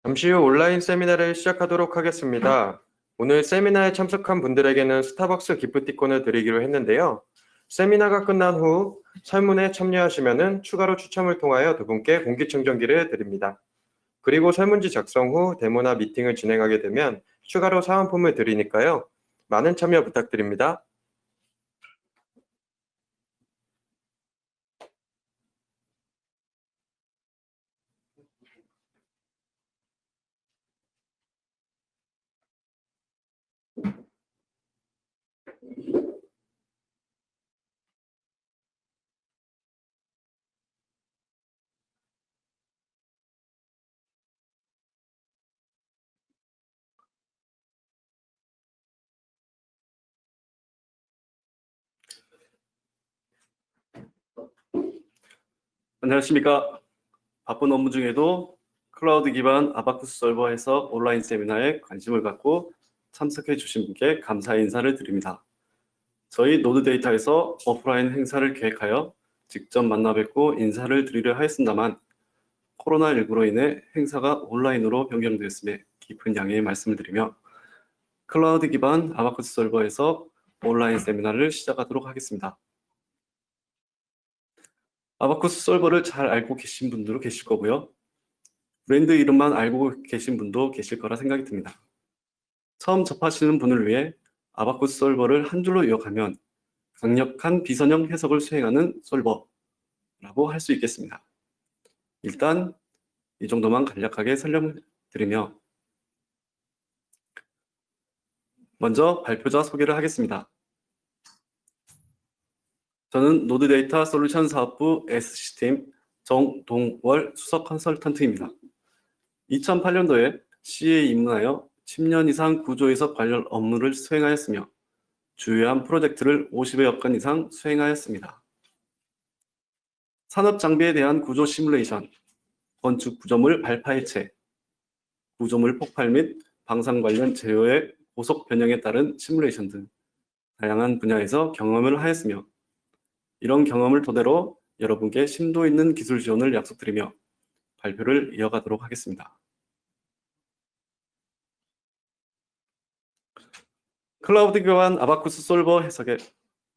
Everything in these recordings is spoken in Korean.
잠시 후 온라인 세미나를 시작하도록 하겠습니다. 오늘 세미나에 참석한 분들에게는 스타벅스 기프티콘을 드리기로 했는데요. 세미나가 끝난 후 설문에 참여하시면 추가로 추첨을 통하여 두 분께 공기청정기를 드립니다. 그리고 설문지 작성 후 데모나 미팅을 진행하게 되면 추가로 사은품을 드리니까요. 많은 참여 부탁드립니다. 안녕하십니까. 바쁜 업무 중에도 클라우드 기반 아바쿠스 서버에서 온라인 세미나에 관심을 갖고 참석해 주신 분께 감사의 인사를 드립니다. 저희 노드 데이터에서 오프라인 행사를 계획하여 직접 만나 뵙고 인사를 드리려 하였습니다만 코로나19로 인해 행사가 온라인으로 변경되었음에 깊은 양해의 말씀을 드리며 클라우드 기반 아바쿠스 서버에서 온라인 세미나를 시작하도록 하겠습니다. 아바쿠스 서버를 잘 알고 계신 분들도 계실 거고요. 브랜드 이름만 알고 계신 분도 계실 거라 생각이 듭니다. 처음 접하시는 분을 위해 아바쿠스 솔버를 한 줄로 요약하면 강력한 비선형 해석을 수행하는 솔버라고 할 수 있겠습니다. 일단 이 정도만 간략하게 설명드리며 먼저 발표자 소개를 하겠습니다. 저는 노드 데이터 솔루션 사업부 S시스템 정동월 수석 컨설턴트입니다. 2008년도에 CA에 입문하여 10년 이상 구조해석 관련 업무를 수행하였으며 주요한 프로젝트를 50여 건 이상 수행하였습니다. 산업 장비에 대한 구조 시뮬레이션, 건축 구조물 발파 해체, 구조물 폭발 및 방산 관련 재료의 고속 변형에 따른 시뮬레이션 등 다양한 분야에서 경험을 하였으며 이런 경험을 토대로 여러분께 심도 있는 기술 지원을 약속드리며 발표를 이어가도록 하겠습니다. 클라우드 기반 아바쿠스 솔버 해석에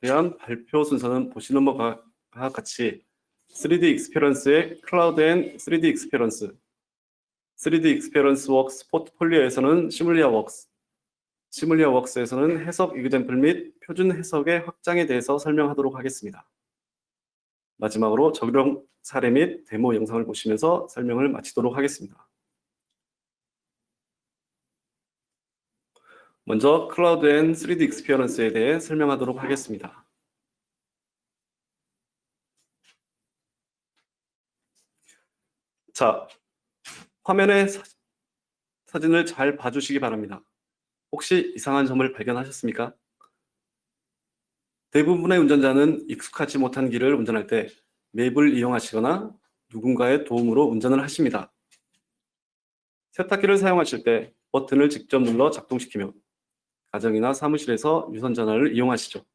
대한 발표 순서는 보시는 바와 같이 3D 익스피리언스의 클라우드 앤 3D 익스피리언스, 3D 익스피리언스 웍스 포트폴리오에서는 시뮬리아 웍스, 시뮬리아 웍스에서는 해석 이그젬플 및 표준 해석의 확장에 대해서 설명하도록 하겠습니다. 마지막으로 적용 사례 및 데모 영상을 보시면서 설명을 마치도록 하겠습니다. 먼저 클라우드 앤 3D 익스피리언스에 대해 설명하도록 하겠습니다. 자, 화면에 사진을 잘 봐주시기 바랍니다. 혹시 이상한 점을 발견하셨습니까? 대부분의 운전자는 익숙하지 못한 길을 운전할 때 맵을 이용하시거나 누군가의 도움으로 운전을 하십니다. 세탁기를 사용하실 때 버튼을 직접 눌러 작동시키며 가정이나 사무실에서 유선 전화를 이용하시죠.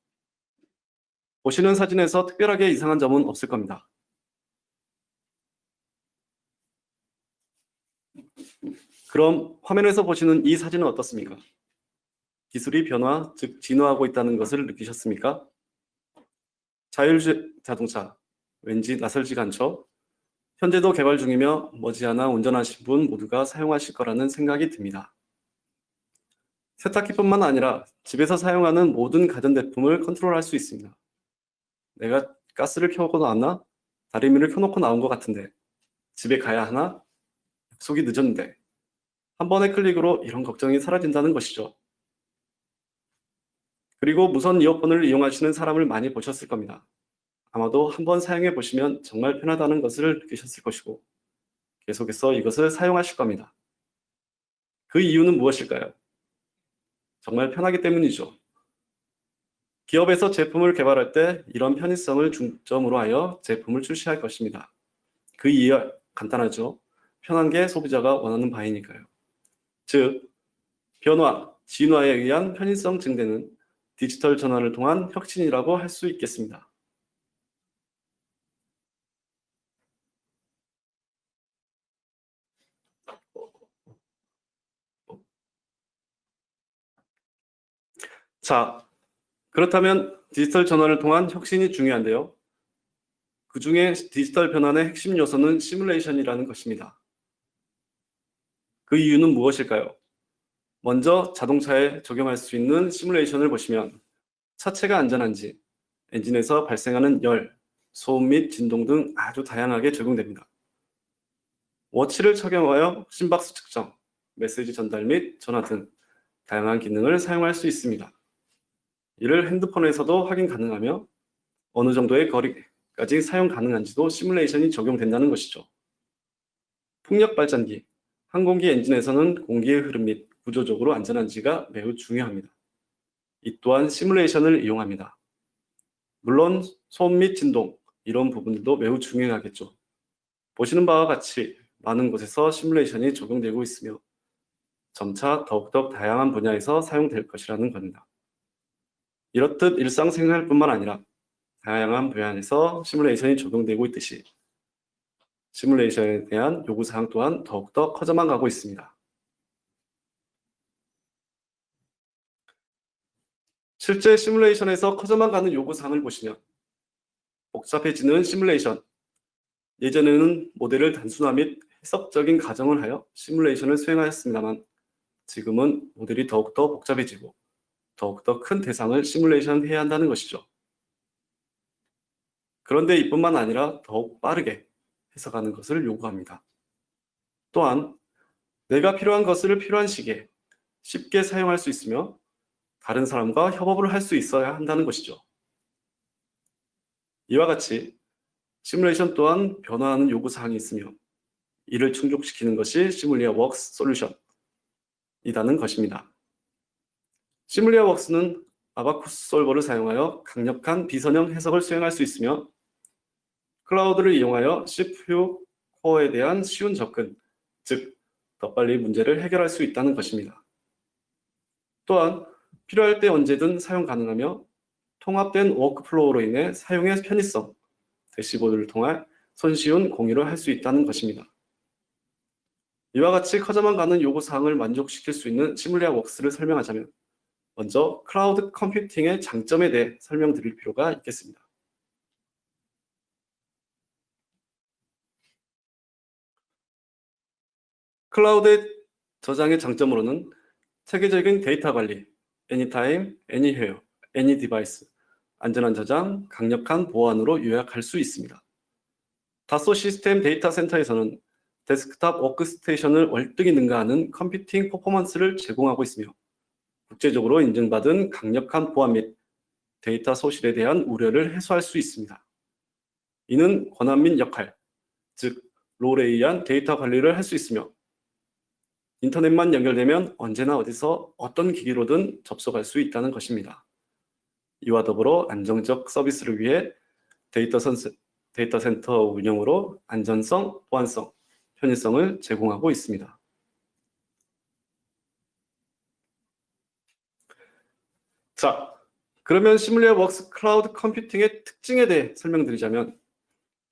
보시는 사진에서 특별하게 이상한 점은 없을 겁니다. 그럼 화면에서 보시는 이 사진은 어떻습니까? 기술이 변화, 즉 진화하고 있다는 것을 느끼셨습니까? 자율주행 자동차, 왠지 낯설지가 않죠? 현재도 개발 중이며 머지않아 운전하신 분 모두가 사용하실 거라는 생각이 듭니다. 세탁기뿐만 아니라 집에서 사용하는 모든 가전제품을 컨트롤할 수 있습니다. 내가 가스를 켜고 나왔나? 다리미를 켜놓고 나온 것 같은데 집에 가야 하나? 약속이 늦었는데 한 번의 클릭으로 이런 걱정이 사라진다는 것이죠. 그리고 무선 이어폰을 이용하시는 사람을 많이 보셨을 겁니다. 아마도 한번 사용해 보시면 정말 편하다는 것을 느끼셨을 것이고 계속해서 이것을 사용하실 겁니다. 그 이유는 무엇일까요? 정말 편하기 때문이죠. 기업에서 제품을 개발할 때 이런 편의성을 중점으로 하여 제품을 출시할 것입니다. 그 이유 간단하죠. 편한 게 소비자가 원하는 바이니까요. 즉, 변화, 진화에 의한 편의성 증대는 디지털 전환을 통한 혁신이라고 할 수 있겠습니다. 자, 그렇다면 디지털 전환을 통한 혁신이 중요한데요. 그 중에 디지털 변환의 핵심 요소는 시뮬레이션이라는 것입니다. 그 이유는 무엇일까요? 먼저 자동차에 적용할 수 있는 시뮬레이션을 보시면 차체가 안전한지, 엔진에서 발생하는 열, 소음 및 진동 등 아주 다양하게 적용됩니다. 워치를 착용하여 심박수 측정, 메시지 전달 및 전화 등 다양한 기능을 사용할 수 있습니다. 이를 핸드폰에서도 확인 가능하며 어느 정도의 거리까지 사용 가능한지도 시뮬레이션이 적용된다는 것이죠. 풍력 발전기, 항공기 엔진에서는 공기의 흐름 및 구조적으로 안전한지가 매우 중요합니다. 이 또한 시뮬레이션을 이용합니다. 물론 소음 및 진동, 이런 부분들도 매우 중요하겠죠. 보시는 바와 같이 많은 곳에서 시뮬레이션이 적용되고 있으며 점차 더욱더 다양한 분야에서 사용될 것이라는 겁니다. 이렇듯 일상생활뿐만 아니라 다양한 분야에서 시뮬레이션이 적용되고 있듯이 시뮬레이션에 대한 요구사항 또한 더욱더 커져만 가고 있습니다. 실제 시뮬레이션에서 커져만 가는 요구사항을 보시면 복잡해지는 시뮬레이션, 예전에는 모델을 단순화 및 해석적인 가정을 하여 시뮬레이션을 수행하였습니다만 지금은 모델이 더욱더 복잡해지고 더욱더 큰 대상을 시뮬레이션해야 한다는 것이죠. 그런데 이뿐만 아니라 더욱 빠르게 해석하는 것을 요구합니다. 또한 내가 필요한 것을 필요한 시기에 쉽게 사용할 수 있으며 다른 사람과 협업을 할 수 있어야 한다는 것이죠. 이와 같이 시뮬레이션 또한 변화하는 요구사항이 있으며 이를 충족시키는 것이 시뮬리아 웍스 솔루션이라는 것입니다. 시뮬리아 웍스는 아바쿠스 솔버를 사용하여 강력한 비선형 해석을 수행할 수 있으며 클라우드를 이용하여 CPU 코어에 대한 쉬운 접근, 즉 더 빨리 문제를 해결할 수 있다는 것입니다. 또한 필요할 때 언제든 사용 가능하며 통합된 워크플로우로 인해 사용의 편의성, 대시보드를 통해 손쉬운 공유를 할 수 있다는 것입니다. 이와 같이 커져만 가는 요구사항을 만족시킬 수 있는 시뮬리아 웍스를 설명하자면 먼저 클라우드 컴퓨팅의 장점에 대해 설명드릴 필요가 있겠습니다. 클라우드 저장의 장점으로는 체계적인 데이터 관리, anytime, anywhere, any device, 안전한 저장, 강력한 보안으로 요약할 수 있습니다. 다소 시스템 데이터 센터에서는 데스크탑 워크스테이션을 월등히 능가하는 컴퓨팅 퍼포먼스를 제공하고 있으며 국제적으로 인정받은 강력한 보안 및 데이터 소실에 대한 우려를 해소할 수 있습니다. 이는 권한 및 역할, 즉 롤에 의한 데이터 관리를 할 수 있으며 인터넷만 연결되면 언제나 어디서 어떤 기기로든 접속할 수 있다는 것입니다. 이와 더불어 안정적 서비스를 위해 데이터 센터 운영으로 안전성, 보안성, 편의성을 제공하고 있습니다. 자, 그러면 시뮬리아 웍스 클라우드 컴퓨팅의 특징에 대해 설명드리자면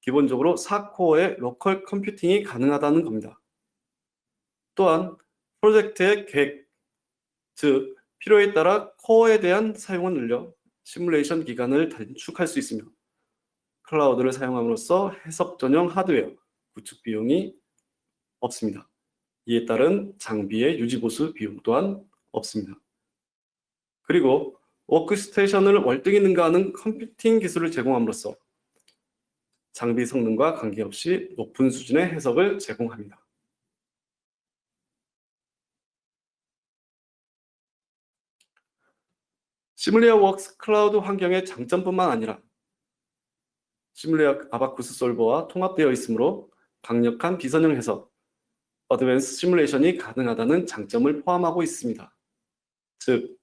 기본적으로 4코어의 로컬 컴퓨팅이 가능하다는 겁니다. 또한 프로젝트의 계획, 즉 필요에 따라 코어에 대한 사용을 늘려 시뮬레이션 기간을 단축할 수 있으며 클라우드를 사용함으로써 해석 전용 하드웨어 구축 비용이 없습니다. 이에 따른 장비의 유지 보수 비용 또한 없습니다. 그리고 워크스테이션을 월등히 능가하는 컴퓨팅 기술을 제공함으로써 장비 성능과 관계없이 높은 수준의 해석을 제공합니다. 시뮬리아 웍스 클라우드 환경의 장점뿐만 아니라 시뮬리아 아바쿠스 솔버와 통합되어 있으므로 강력한 비선형 해석, 어드밴스 시뮬레이션이 가능하다는 장점을 포함하고 있습니다. 즉,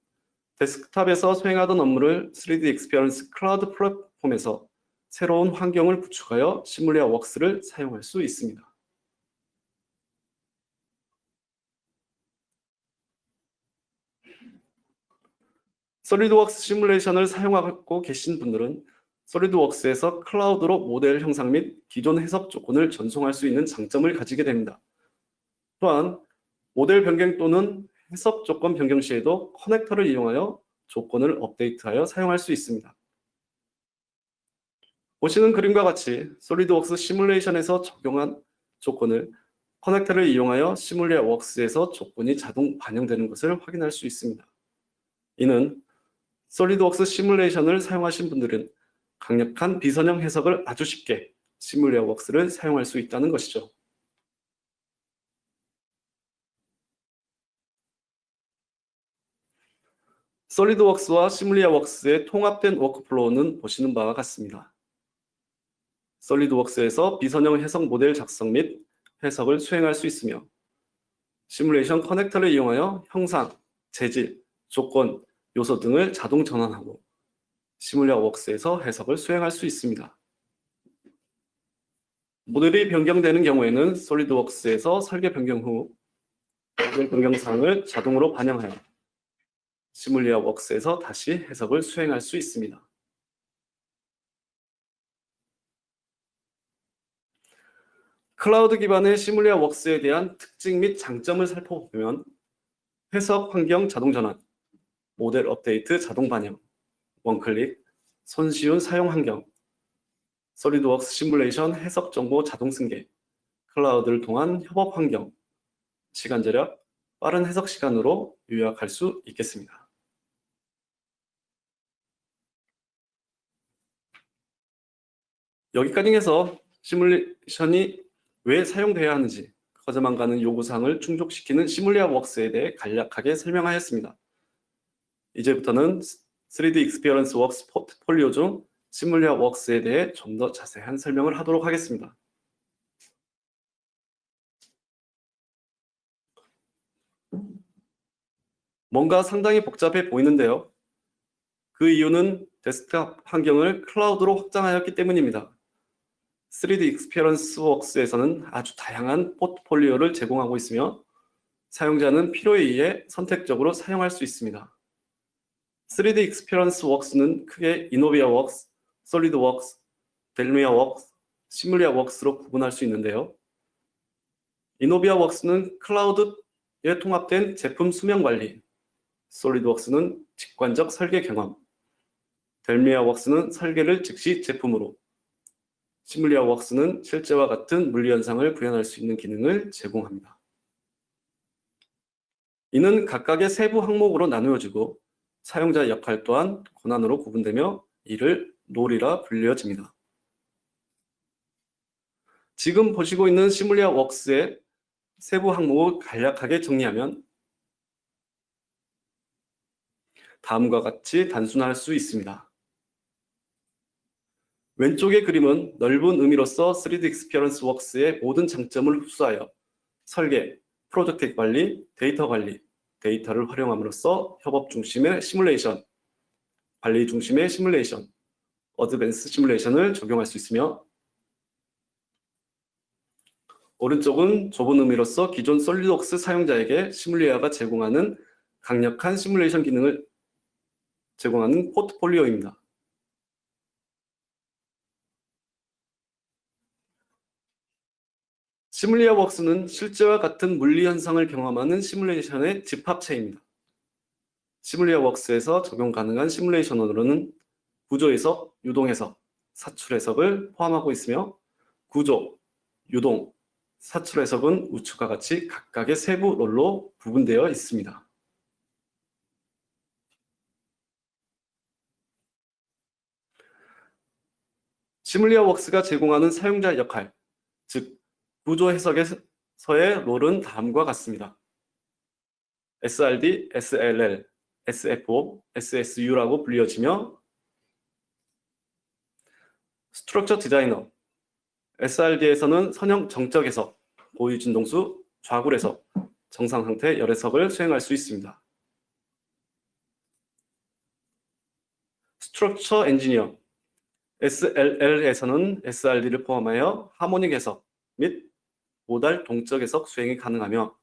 데스크탑에서 수행하던 업무를 3D 익스피리언스 클라우드 플랫폼에서 새로운 환경을 구축하여 시뮬리아 웍스를 사용할 수 있습니다. 솔리드웍스 시뮬레이션을 사용하고 계신 분들은 솔리드웍스에서 클라우드로 모델 형상 및 기존 해석 조건을 전송할 수 있는 장점을 가지게 됩니다. 또한 모델 변경 또는 해석 조건 변경 시에도 커넥터를 이용하여 조건을 업데이트하여 사용할 수 있습니다. 보시는 그림과 같이 솔리드웍스 시뮬레이션에서 적용한 조건을 커넥터를 이용하여 시뮬리아웍스에서 조건이 자동 반영되는 것을 확인할 수 있습니다. 이는 솔리드웍스 시뮬레이션을 사용하신 분들은 강력한 비선형 해석을 아주 쉽게 시뮬리아웍스를 사용할 수 있다는 것이죠. 솔리드웍스와 시뮬리아웍스의 통합된 워크플로우는 보시는 바와 같습니다. 솔리드웍스에서 비선형 해석 모델 작성 및 해석을 수행할 수 있으며 시뮬레이션 커넥터를 이용하여 형상, 재질, 조건, 요소 등을 자동 전환하고 시뮬리아웍스에서 해석을 수행할 수 있습니다. 모델이 변경되는 경우에는 솔리드웍스에서 설계 변경 후 모델 변경 사항을 자동으로 반영하여 시뮬리아웍스에서 다시 해석을 수행할 수 있습니다. 클라우드 기반의 시뮬리아웍스에 대한 특징 및 장점을 살펴보면 해석 환경 자동 전환, 모델 업데이트 자동 반영, 원클릭, 손쉬운 사용 환경, 솔리드웍스 시뮬레이션 해석 정보 자동 승계, 클라우드를 통한 협업 환경, 시간 절약, 빠른 해석 시간으로 요약할 수 있겠습니다. 여기까지 해서 시뮬레이션이 왜 사용되어야 하는지 커져만 가는 요구사항을 충족시키는 시뮬리아웍스에 대해 간략하게 설명하였습니다. 이제부터는 3D 익스피리언스 웍스 포트폴리오 중 시뮬리아웍스에 대해 좀 더 자세한 설명을 하도록 하겠습니다. 뭔가 상당히 복잡해 보이는데요. 그 이유는 데스크탑 환경을 클라우드로 확장하였기 때문입니다. 3D 익스피리언스 웍스에서는 아주 다양한 포트폴리오를 제공하고 있으며 사용자는 필요에 의해 선택적으로 사용할 수 있습니다. 3D 익스피리언스 웍스는 크게 이노비아웍스, 솔리드웍스, 델미아웍스, 시뮬리아웍스로 구분할 수 있는데요. 이노비아웍스는 클라우드에 통합된 제품 수명 관리, 솔리드웍스는 직관적 설계 경험, 델미아웍스는 설계를 즉시 제품으로, 시뮬리아웍스는 실제와 같은 물리현상을 구현할 수 있는 기능을 제공합니다. 이는 각각의 세부 항목으로 나누어지고 사용자 역할 또한 권한으로 구분되며 이를 롤이라 불려집니다. 지금 보시고 있는 시뮬리아웍스의 세부 항목을 간략하게 정리하면 다음과 같이 단순화할 수 있습니다. 왼쪽의 그림은 넓은 의미로서 3D 익스피리언스 웍스의 모든 장점을 흡수하여 설계, 프로젝트 관리, 데이터 관리, 데이터를 활용함으로써 협업 중심의 시뮬레이션, 관리 중심의 시뮬레이션, 어드밴스 시뮬레이션을 적용할 수 있으며 오른쪽은 좁은 의미로서 기존 솔리드웍스 사용자에게 시뮬리아가 제공하는 강력한 시뮬레이션 기능을 제공하는 포트폴리오입니다. 시뮬리아웍스는 실제와 같은 물리 현상을 경험하는 시뮬레이션의 집합체입니다. 시뮬리아웍스에서 적용 가능한 시뮬레이션으로는 구조 해석, 유동 해석, 사출 해석을 포함하고 있으며 구조, 유동, 사출 해석은 우측과 같이 각각의 세부 롤로 구분되어 있습니다. 시뮬리아웍스가 제공하는 사용자 역할, 즉 구조 해석에서의 롤은 다음과 같습니다. SRD, SLL, SFO, SSU라고 불려지며 스트럭처 디자이너, SRD에서는 선형 정적 해석, 고유 진동수, 좌굴 해석, 정상 상태 열 해석을 수행할 수 있습니다. 스트럭처 엔지니어, SLL에서는 SRD를 포함하여 하모닉 해석 및 모달 동적 해석 수행이 가능하며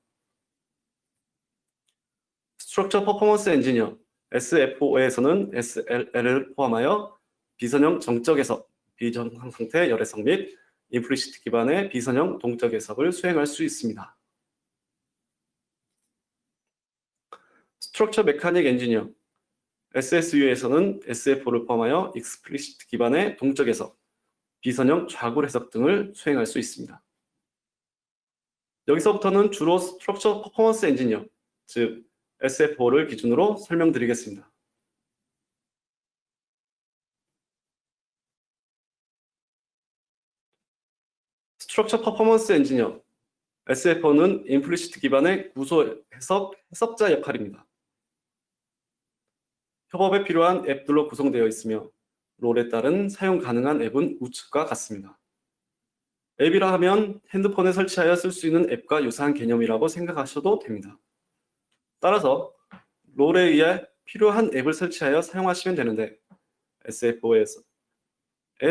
스트럭처 퍼포먼스 엔지니어 SFO에서는 SLL을 포함하여 비선형 정적 해석, 비정상 상태 열 해석 및 임플리시트 기반의 비선형 동적 해석을 수행할 수 있습니다. 스트럭처 메카닉 엔지니어 SSU에서는 SFO를 포함하여 익스플리시트 기반의 동적 해석, 비선형 좌굴 해석 등을 수행할 수 있습니다. 여기서부터는 주로 스트럭처 퍼포먼스 엔지니어, 즉 SFO를 기준으로 설명드리겠습니다. 스트럭처 퍼포먼스 엔지니어, SFO는 임플리시트 기반의 구조 해석자 역할입니다. 협업에 필요한 앱들로 구성되어 있으며 롤에 따른 사용 가능한 앱은 우측과 같습니다. 앱이라 하면 핸드폰에 설치하여 쓸 수 있는 앱과 유사한 개념이라고 생각하셔도 됩니다. 따라서 롤에 의해 필요한 앱을 설치하여 사용하시면 되는데 SFO에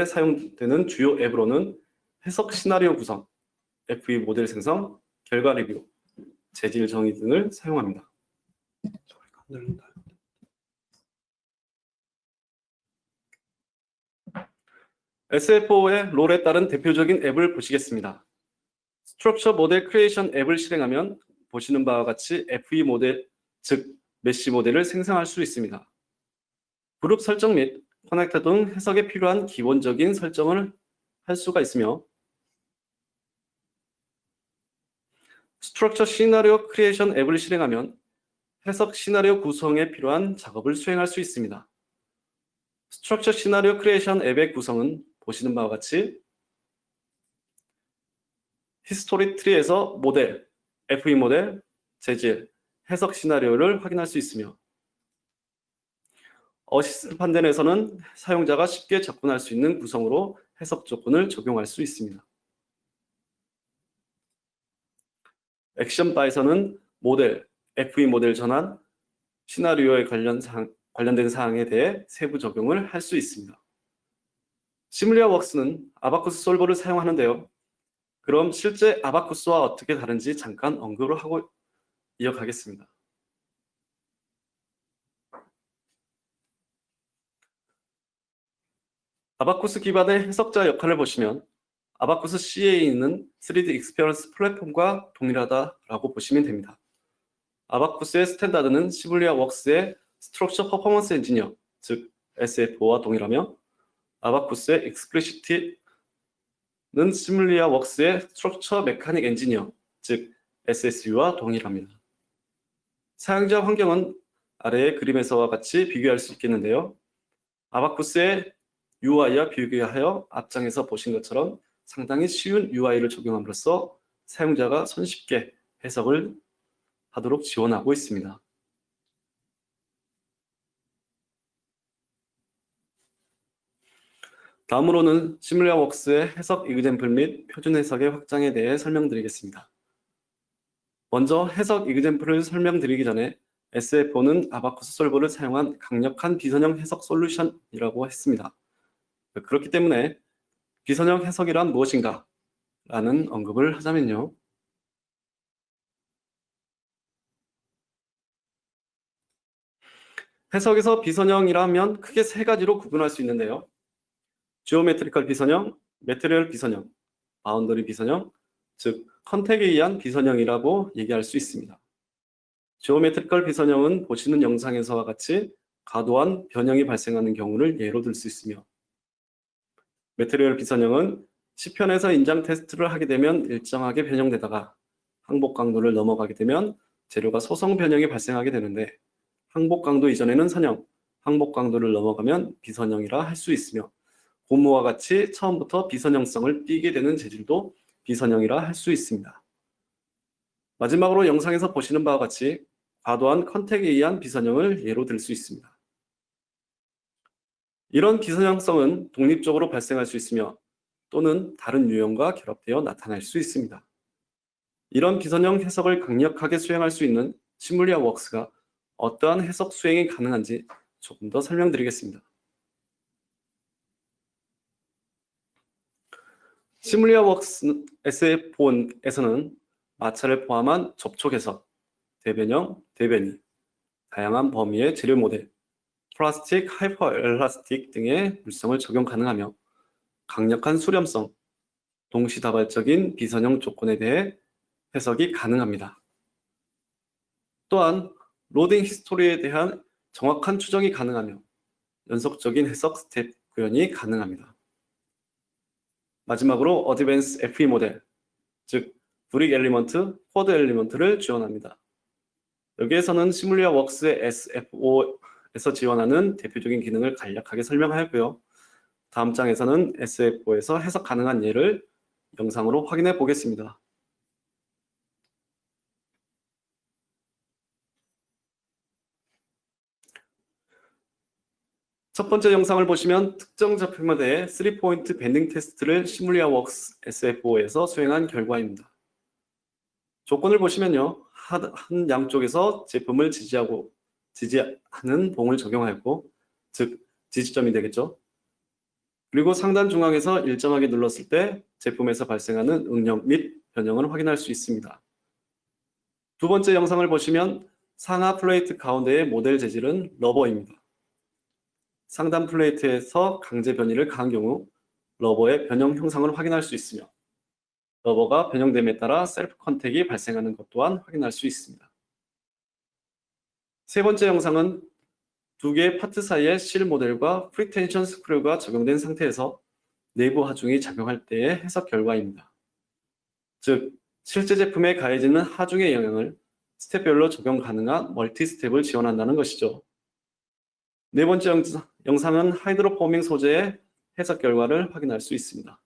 사용되는 주요 앱으로는 해석 시나리오 구성, FE 모델 생성, 결과 리뷰, 재질 정의 등을 사용합니다. SFO의 롤에 따른 대표적인 앱을 보시겠습니다. 스트럭처 모델 크리에이션 앱을 실행하면 보시는 바와 같이 FE 모델, 즉 메시 모델을 생성할 수 있습니다. 그룹 설정 및 커넥터 등 해석에 필요한 기본적인 설정을 할 수가 있으며 스트럭처 시나리오 크리에이션 앱을 실행하면 해석 시나리오 구성에 필요한 작업을 수행할 수 있습니다. 스트럭처 시나리오 크리에이션 앱의 구성은 보시는 바와 같이 히스토리 트리에서 모델, FE 모델, 재질, 해석 시나리오를 확인할 수 있으며 어시스트 판단에서는 사용자가 쉽게 접근할 수 있는 구성으로 해석 조건을 적용할 수 있습니다. 액션 바에서는 모델, FE 모델 전환, 시나리오에 관련된 사항에 대해 세부 적용을 할 수 있습니다. 시뮬리아 웍스는 아바쿠스 솔버를 사용하는데요. 그럼 실제 아바쿠스와 어떻게 다른지 잠깐 언급을 하고 이어가겠습니다. 아바쿠스 기반의 해석자 역할을 보시면 아바쿠스 C에 있는 3D 익스피리언스 플랫폼과 동일하다라고 보시면 됩니다. 아바쿠스의 스탠다드는 시뮬리아 웍스의 스트럭처 퍼포먼스 엔지니어, 즉 SFO와 동일하며 아바쿠스의 익스플리시트는 시뮬리아 웍스의 스트럭처 메카닉 엔지니어, 즉 SSU와 동일합니다. 사용자 환경은 아래의 그림에서와 같이 비교할 수 있겠는데요. 아바쿠스의 UI와 비교하여 앞장에서 보신 것처럼 상당히 쉬운 UI를 적용함으로써 사용자가 손쉽게 해석을 하도록 지원하고 있습니다. 다음으로는 시뮬리아 웍스의 해석 이그젬플 및 표준 해석의 확장에 대해 설명드리겠습니다. 먼저 해석 이그젬플을 설명드리기 전에 SFO는 아바쿠스 솔버를 사용한 강력한 비선형 해석 솔루션이라고 했습니다. 그렇기 때문에 비선형 해석이란 무엇인가? 라는 언급을 하자면요. 해석에서 비선형이라면 크게 세 가지로 구분할 수 있는데요. 지오메트리컬 비선형, 매트리얼 비선형, 바운더리 비선형, 즉 컨텍에 의한 비선형이라고 얘기할 수 있습니다. 지오메트리컬 비선형은 보시는 영상에서와 같이 과도한 변형이 발생하는 경우를 예로 들 수 있으며 매트리얼 비선형은 시편에서 인장 테스트를 하게 되면 일정하게 변형되다가 항복 강도를 넘어가게 되면 재료가 소성 변형이 발생하게 되는데 항복 강도 이전에는 선형, 항복 강도를 넘어가면 비선형이라 할 수 있으며 고무와 같이 처음부터 비선형성을 띠게 되는 재질도 비선형이라 할 수 있습니다. 마지막으로 영상에서 보시는 바와 같이 과도한 컨택에 의한 비선형을 예로 들 수 있습니다. 이런 비선형성은 독립적으로 발생할 수 있으며 또는 다른 유형과 결합되어 나타날 수 있습니다. 이런 비선형 해석을 강력하게 수행할 수 있는 시뮬리아 웍스가 어떠한 해석 수행이 가능한지 조금 더 설명드리겠습니다. 시뮬리아 웍스 SF4에서는 마찰을 포함한 접촉 해석, 대변형, 대변이, 다양한 범위의 재료 모델, 플라스틱, 하이퍼 엘라스틱 등의 물성을 적용 가능하며 강력한 수렴성, 동시다발적인 비선형 조건에 대해 해석이 가능합니다. 또한 로딩 히스토리에 대한 정확한 추정이 가능하며 연속적인 해석 스텝 구현이 가능합니다. 마지막으로 어드밴스 FE 모델, 즉 브릭 엘리먼트, 코드 엘리먼트를 지원합니다. 여기에서는 시뮬리아 웍스의 SFO에서 지원하는 대표적인 기능을 간략하게 설명하였고요. 다음 장에서는 SFO에서 해석 가능한 예를 영상으로 확인해 보겠습니다. 첫 번째 영상을 보시면 특정 좌표에 대해 3포인트 밴딩 테스트를 시뮬리아 웍스 SFO에서 수행한 결과입니다. 조건을 보시면요. 한 양쪽에서 제품을 지지하는 봉을 적용하였고, 즉 지지점이 되겠죠. 그리고 상단 중앙에서 일정하게 눌렀을 때 제품에서 발생하는 응력 및 변형을 확인할 수 있습니다. 두 번째 영상을 보시면 상하 플레이트 가운데의 모델 재질은 러버입니다. 상단 플레이트에서 강제 변이를 가한 경우 러버의 변형 형상을 확인할 수 있으며 러버가 변형됨에 따라 셀프 컨택이 발생하는 것 또한 확인할 수 있습니다. 세 번째 영상은 두 개의 파트 사이의 실 모델과 프리텐션 스크류가 적용된 상태에서 내부 하중이 작용할 때의 해석 결과입니다. 즉, 실제 제품에 가해지는 하중의 영향을 스텝별로 적용 가능한 멀티 스텝을 지원한다는 것이죠. 네 번째 영상은 하이드로포밍 소재의 해석 결과를 확인할 수 있습니다.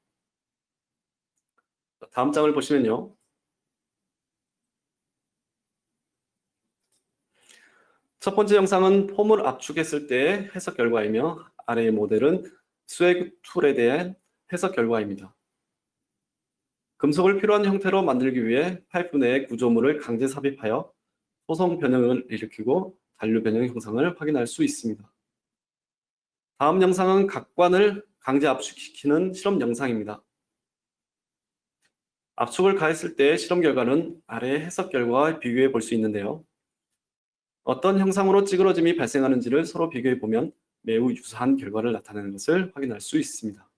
다음 장을 보시면요. 첫 번째 영상은 폼을 압축했을 때의 해석 결과이며 아래의 모델은 스웨그 툴에 대한 해석 결과입니다. 금속을 필요한 형태로 만들기 위해 파이프 내에 구조물을 강제 삽입하여 소성 변형을 일으키고 단류 변형 형상을 확인할 수 있습니다. 다음 영상은 각관을 강제 압축시키는 실험 영상입니다. 압축을 가했을 때의 실험 결과는 아래의 해석 결과와 비교해 볼 수 있는데요. 어떤 형상으로 찌그러짐이 발생하는지를 서로 비교해 보면 매우 유사한 결과를 나타내는 것을 확인할 수 있습니다.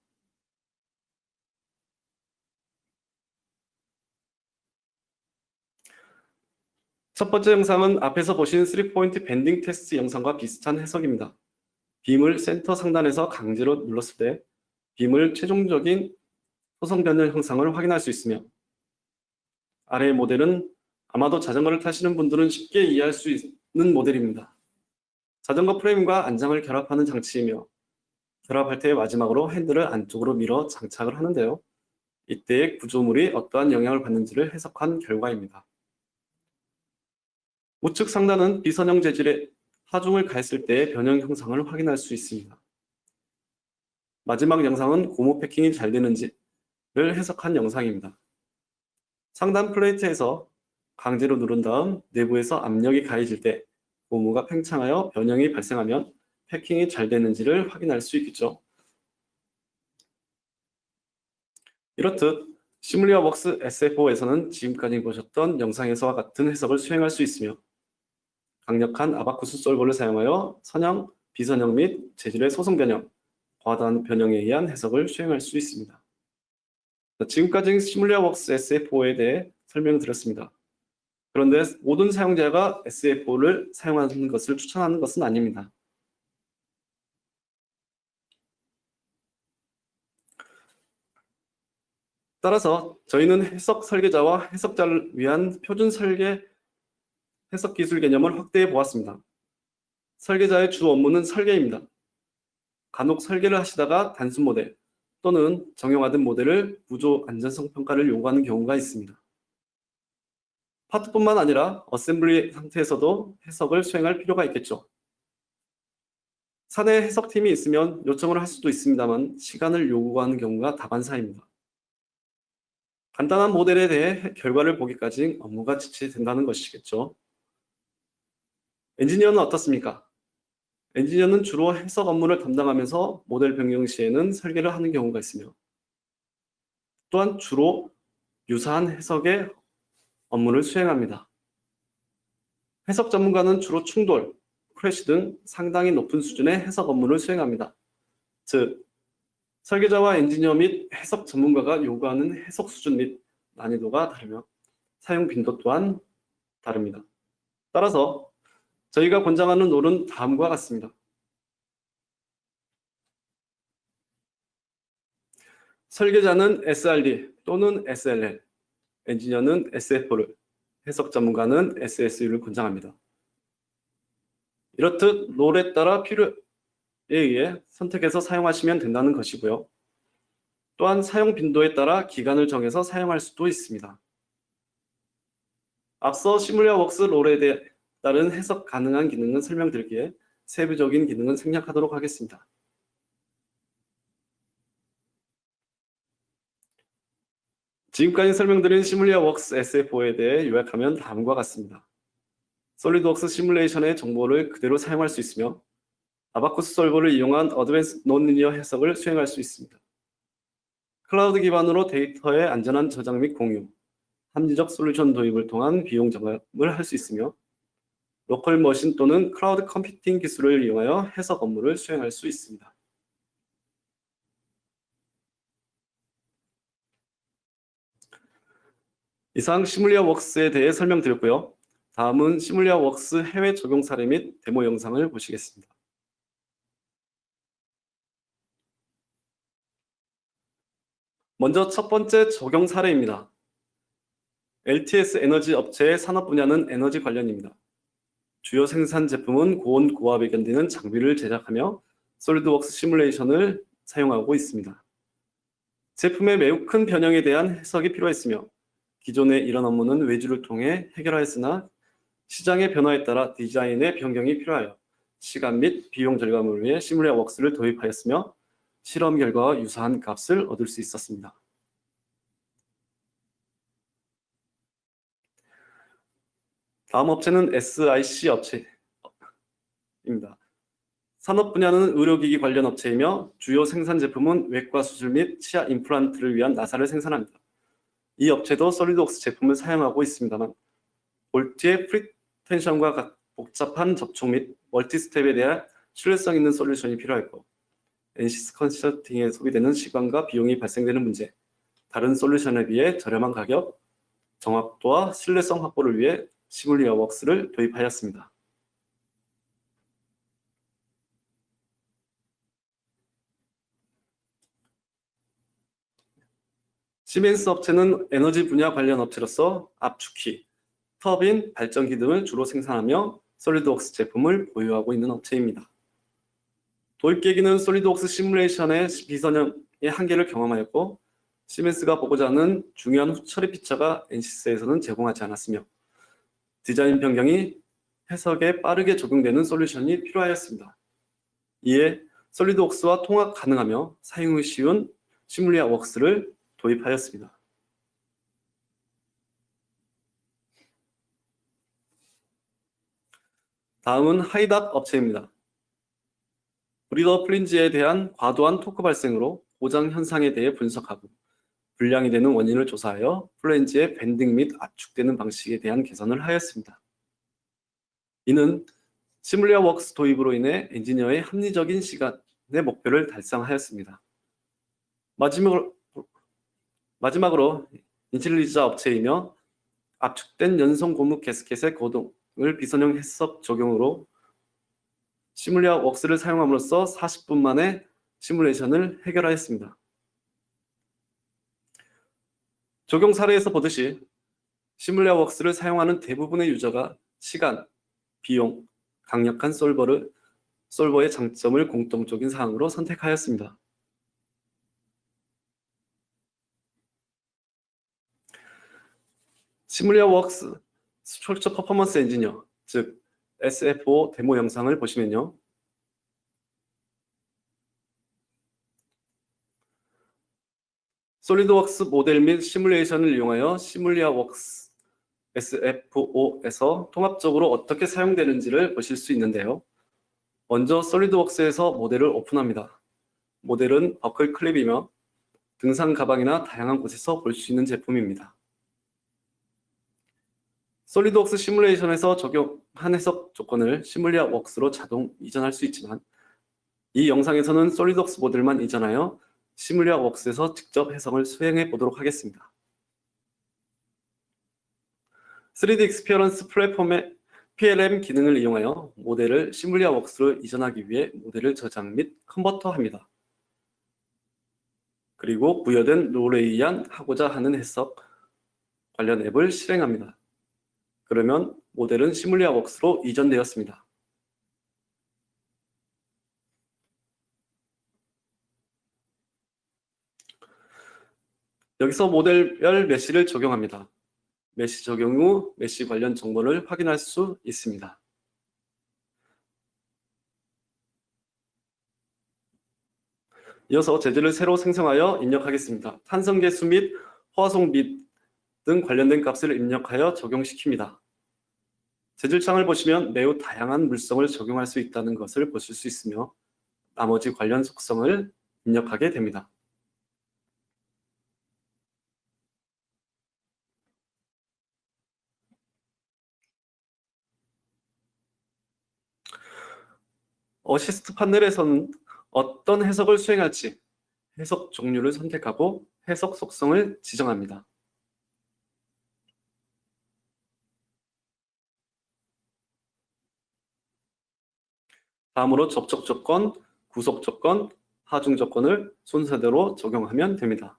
첫 번째 영상은 앞에서 보신 3포인트 밴딩 테스트 영상과 비슷한 해석입니다. 빔을 센터 상단에서 강제로 눌렀을 때 빔을 최종적인 소성 변형 형상을 확인할 수 있으며 아래의 모델은 아마도 자전거를 타시는 분들은 쉽게 이해할 수 있는 모델입니다. 자전거 프레임과 안장을 결합하는 장치이며 결합할 때 마지막으로 핸들을 안쪽으로 밀어 장착을 하는데요. 이때의 구조물이 어떠한 영향을 받는지를 해석한 결과입니다. 우측 상단은 비선형 재질의 하중을 가했을 때의 변형 형상을 확인할 수 있습니다. 마지막 영상은 고무 패킹이 잘 되는지를 해석한 영상입니다. 상단 플레이트에서 강제로 누른 다음 내부에서 압력이 가해질 때 고무가 팽창하여 변형이 발생하면 패킹이 잘 되는지를 확인할 수 있겠죠. 이렇듯 시뮬리아 웍스 SFO에서는 지금까지 보셨던 영상에서와 같은 해석을 수행할 수 있으며 강력한 아바쿠스 솔버를 사용하여 선형, 비선형 및 재질의 소성 변형, 과다한 변형에 의한 해석을 수행할 수 있습니다. 지금까지 시뮬리아 웍스 SFO에 대해 설명드렸습니다. 그런데 모든 사용자가 SFO를 사용하는 것을 추천하는 것은 아닙니다. 따라서 저희는 해석 설계자와 해석자를 위한 표준 설계 해석 기술 개념을 확대해 보았습니다. 설계자의 주 업무는 설계입니다. 간혹 설계를 하시다가 단순 모델 또는 정형화된 모델을 구조 안전성 평가를 요구하는 경우가 있습니다. 파트뿐만 아니라 어셈블리 상태에서도 해석을 수행할 필요가 있겠죠. 사내 해석팀이 있으면 요청을 할 수도 있습니다만 시간을 요구하는 경우가 다반사입니다. 간단한 모델에 대해 결과를 보기까지 업무가 지체된다는 것이겠죠. 엔지니어는 어떻습니까? 엔지니어는 주로 해석 업무를 담당하면서 모델 변경 시에는 설계를 하는 경우가 있으며 또한 주로 유사한 해석의 업무를 수행합니다. 해석 전문가는 주로 충돌, 크래시 등 상당히 높은 수준의 해석 업무를 수행합니다. 즉, 설계자와 엔지니어 및 해석 전문가가 요구하는 해석 수준 및 난이도가 다르며 사용 빈도 또한 다릅니다. 따라서 저희가 권장하는 롤은 다음과 같습니다. 설계자는 SRD 또는 SLL, 엔지니어는 SF를, 해석 전문가는 SSU를 권장합니다. 이렇듯 롤에 따라 필요에 의해 선택해서 사용하시면 된다는 것이고요. 또한 사용 빈도에 따라 기간을 정해서 사용할 수도 있습니다. 앞서 시뮬리아웍스 롤에 따른 해석 가능한 기능은 설명드리기에 세부적인 기능은 생략하도록 하겠습니다. 지금까지 설명드린 시뮬리아웍스 SF5에 대해 요약하면 다음과 같습니다. 솔리드웍스 시뮬레이션의 정보를 그대로 사용할 수 있으며 아바쿠스 솔버를 이용한 어드밴스 논리니어 해석을 수행할 수 있습니다. 클라우드 기반으로 데이터의 안전한 저장 및 공유, 합리적 솔루션 도입을 통한 비용 절감을 할 수 있으며 로컬 머신 또는 클라우드 컴퓨팅 기술을 이용하여 해석 업무를 수행할 수 있습니다. 이상 시뮬리아웍스에 대해 설명드렸고요. 다음은 시뮬리아웍스 해외 적용 사례 및 데모 영상을 보시겠습니다. 먼저 첫 번째 적용 사례입니다. LTS 에너지 업체의 산업 분야는 에너지 관련입니다. 주요 생산 제품은 고온 고압에 견디는 장비를 제작하며 솔리드웍스 시뮬레이션을 사용하고 있습니다. 제품의 매우 큰 변형에 대한 해석이 필요했으며 기존의 이런 업무는 외주를 통해 해결하였으나 시장의 변화에 따라 디자인의 변경이 필요하여 시간 및 비용 절감을 위해 시뮬리아웍스를 도입하였으며 실험 결과와 유사한 값을 얻을 수 있었습니다. 다음 업체는 SIC 업체입니다. 산업 분야는 의료기기 관련 업체이며 주요 생산 제품은 외과 수술 및 치아 임플란트를 위한 나사를 생산합니다. 이 업체도 솔리드웍스 제품을 사용하고 있습니다만 볼트의 프리텐션과 복잡한 접촉 및 멀티스텝에 대한 신뢰성 있는 솔루션이 필요했고 NCS 컨설팅에 소비되는 시간과 비용이 발생되는 문제, 다른 솔루션에 비해 저렴한 가격, 정확도와 신뢰성 확보를 위해 시뮬리아웍스를 도입하였습니다. 시멘스 업체는 에너지 분야 관련 업체로서 압축기, 터빈, 발전기 등을 주로 생산하며 솔리드웍스 제품을 보유하고 있는 업체입니다. 도입 계기는 솔리드웍스 시뮬레이션의 비선형의 한계를 경험하였고 시멘스가 보고자 하는 중요한 후처리 피처가 NCS에서는 제공하지 않았으며 디자인 변경이 해석에 빠르게 적용되는 솔루션이 필요하였습니다. 이에 솔리드웍스와 통합 가능하며 사용이 쉬운 시뮬리아웍스를 도입하였습니다. 다음은 하이닥 업체입니다. 브리더 플린지에 대한 과도한 토크 발생으로 고장 현상에 대해 분석하고 불량이 되는 원인을 조사하여 플랜지의 밴딩 및 압축되는 방식에 대한 개선을 하였습니다. 이는 시뮬리아웍스 도입으로 인해 엔지니어의 합리적인 시간의 목표를 달성하였습니다. 마지막으로 인텔리자 업체이며 압축된 연성 고무 가스켓의 고동을 비선형 해석 적용으로 시뮬리아웍스를 사용함으로써 40분 만에 시뮬레이션을 해결하였습니다. 적용 사례에서 보듯이 시뮬리아웍스를 사용하는 대부분의 유저가 시간, 비용, 강력한 솔버의 장점을 공통적인 사항으로 선택하였습니다. 시뮬리아웍스 스트럭처 퍼포먼스 엔지니어, 즉 SFO 데모 영상을 보시면요. 솔리드웍스 모델 및 시뮬레이션을 이용하여 시뮬리아웍스 SFO에서 통합적으로 어떻게 사용되는지를 보실 수 있는데요. 먼저 솔리드웍스에서 모델을 오픈합니다. 모델은 버클 클립이며 등산 가방이나 다양한 곳에서 볼 수 있는 제품입니다. 솔리드웍스 시뮬레이션에서 적용한 해석 조건을 시뮬리아웍스로 자동 이전할 수 있지만 이 영상에서는 솔리드웍스 모델만 이전하여 시뮬리아웍스에서 직접 해석을 수행해 보도록 하겠습니다. 3D 익스피어런스 플랫폼의 PLM 기능을 이용하여 모델을 시뮬리아 웍스로 이전하기 위해 모델을 저장 및 컨버터합니다. 그리고 부여된 롤에 의한 하고자 하는 해석 관련 앱을 실행합니다. 그러면 모델은 시뮬리아 웍스로 이전되었습니다. 여기서 모델별 메시를 적용합니다. 메시 적용 후 메시 관련 정보를 확인할 수 있습니다. 이어서 재질을 새로 생성하여 입력하겠습니다. 탄성계수 및 호화성 빛 등 관련된 값을 입력하여 적용시킵니다. 재질창을 보시면 매우 다양한 물성을 적용할 수 있다는 것을 보실 수 있으며 나머지 관련 속성을 입력하게 됩니다. 어시스트 판넬에서는 어떤 해석을 수행할지 해석 종류를 선택하고 해석 속성을 지정합니다. 다음으로 접촉 조건, 구속 조건, 하중 조건을 순서대로 적용하면 됩니다.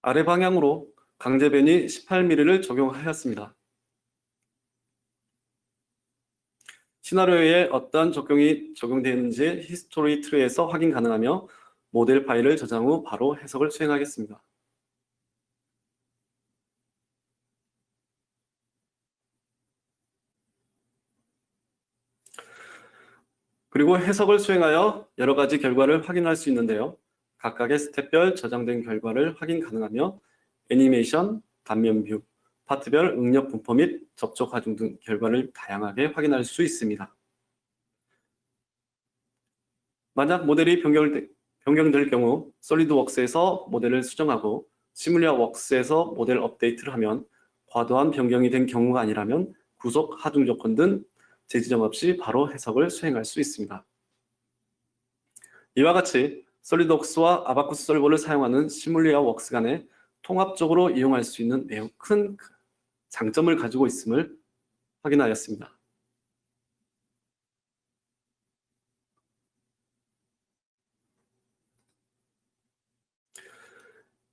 아래 방향으로 강제변이 18mm를 적용하였습니다. 시나리오에 어떠한 적용이 적용되는지 히스토리 트리에서 확인 가능하며 모델 파일을 저장 후 바로 해석을 수행하겠습니다. 그리고 해석을 수행하여 여러 가지 결과를 확인할 수 있는데요. 각각의 스텝별 저장된 결과를 확인 가능하며 애니메이션, 단면 뷰, 파트별 응력 분포 및 접촉 하중 등 결과를 다양하게 확인할 수 있습니다. 만약 모델이 변경될 경우 솔리드웍스에서 모델을 수정하고 시뮬리아 웍스에서 모델 업데이트를 하면 과도한 변경이 된 경우가 아니라면 구속, 하중 조건 등 재지정 없이 바로 해석을 수행할 수 있습니다. 이와 같이 솔리드웍스와 아바쿠스 솔버를 사용하는 시뮬리아 웍스 간에 통합적으로 이용할 수 있는 매우 큰 장점을 가지고 있음을 확인하였습니다.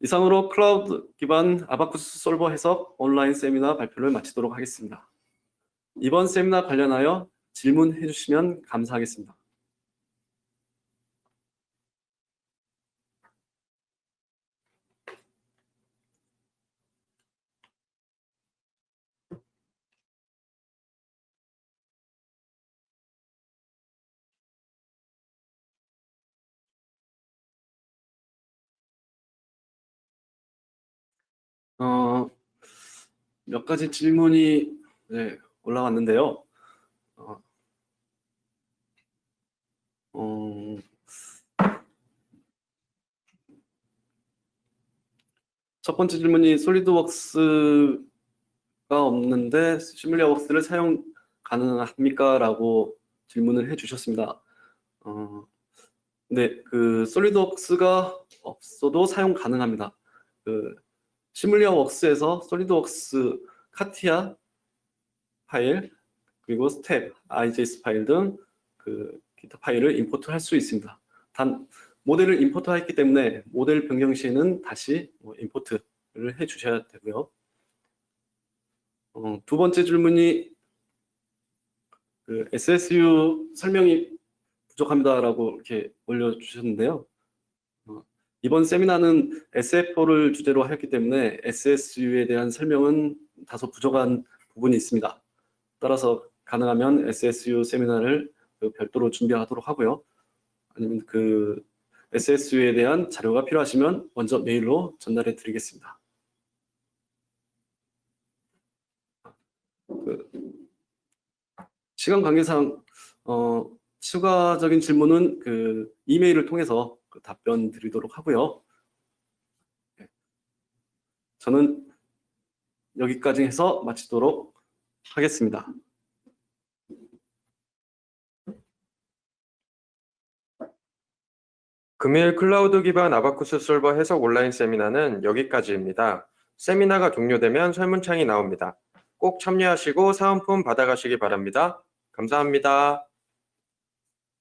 이상으로 클라우드 기반 아바쿠스 솔버 해석 온라인 세미나 발표를 마치도록 하겠습니다. 이번 세미나 관련하여 질문해 주시면 감사하겠습니다. 몇 가지 질문이 올라왔는데요. 첫 번째 질문이 솔리드웍스가 없는데 시뮬리아 웍스를 사용 가능합니까? 라고 질문을 해주셨습니다. 네, 그 솔리드웍스가 없어도 사용 가능합니다. 시뮬리아 웍스에서 솔리드웍스 카티아 파일 그리고 스텝, IJS 파일 등 그 기타 파일을 임포트할 수 있습니다. 단 모델을 임포트했기 때문에 모델 변경 시에는 다시 임포트를 해주셔야 되고요. 두 번째 질문이 그 SSU 설명이 부족합니다라고 이렇게 올려주셨는데요. 이번 세미나는 SF4를 주제로 했기 때문에 SSU에 대한 설명은 다소 부족한 부분이 있습니다. 따라서 가능하면 SSU 세미나를 별도로 준비하도록 하고요. 아니면 그 SSU에 대한 자료가 필요하시면 먼저 메일로 전달해 드리겠습니다. 시간 관계상 추가적인 질문은 그 이메일을 통해서 답변 드리도록 하고요. 저는 여기까지 해서 마치도록 하겠습니다. 금일 클라우드 기반 아바쿠스 솔버 해석 온라인 세미나는 여기까지입니다. 세미나가 종료되면 설문창이 나옵니다. 꼭 참여하시고 사은품 받아가시기 바랍니다. 감사합니다.